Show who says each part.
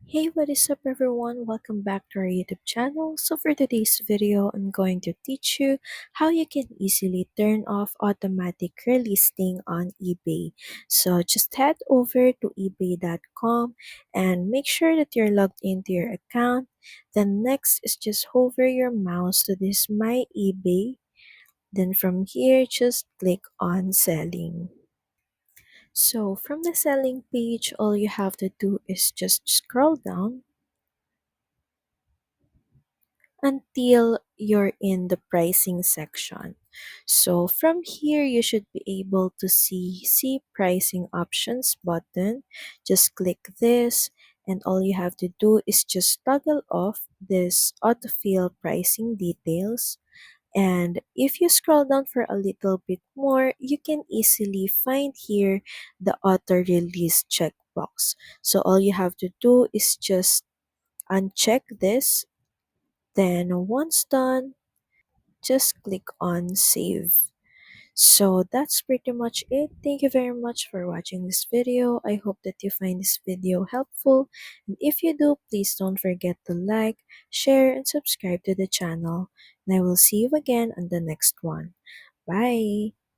Speaker 1: Hey, what is up everyone? Welcome back to our YouTube channel. So for today's video, I'm going to teach you how you can easily turn off automatic relisting on eBay. So just head over to ebay.com and make sure that you're logged into your account. Then next is just hover your mouse to this My eBay. Then from here, just click on selling. So from the selling page, all you have to do is just scroll down until you're in the pricing section. So from here, you should be able to see pricing options button. Just click this and all you have to do is just toggle off this autofill pricing details. And if you scroll down for a little bit more, you can easily find here the auto release checkbox. So all you have to do is just uncheck this. Then once done, just click on save. So that's pretty much it. Thank you very much for watching this video. I hope that you find this video helpful. And if you do, please don't forget to like, share, and subscribe to the channel. And I will see you again on the next one. Bye!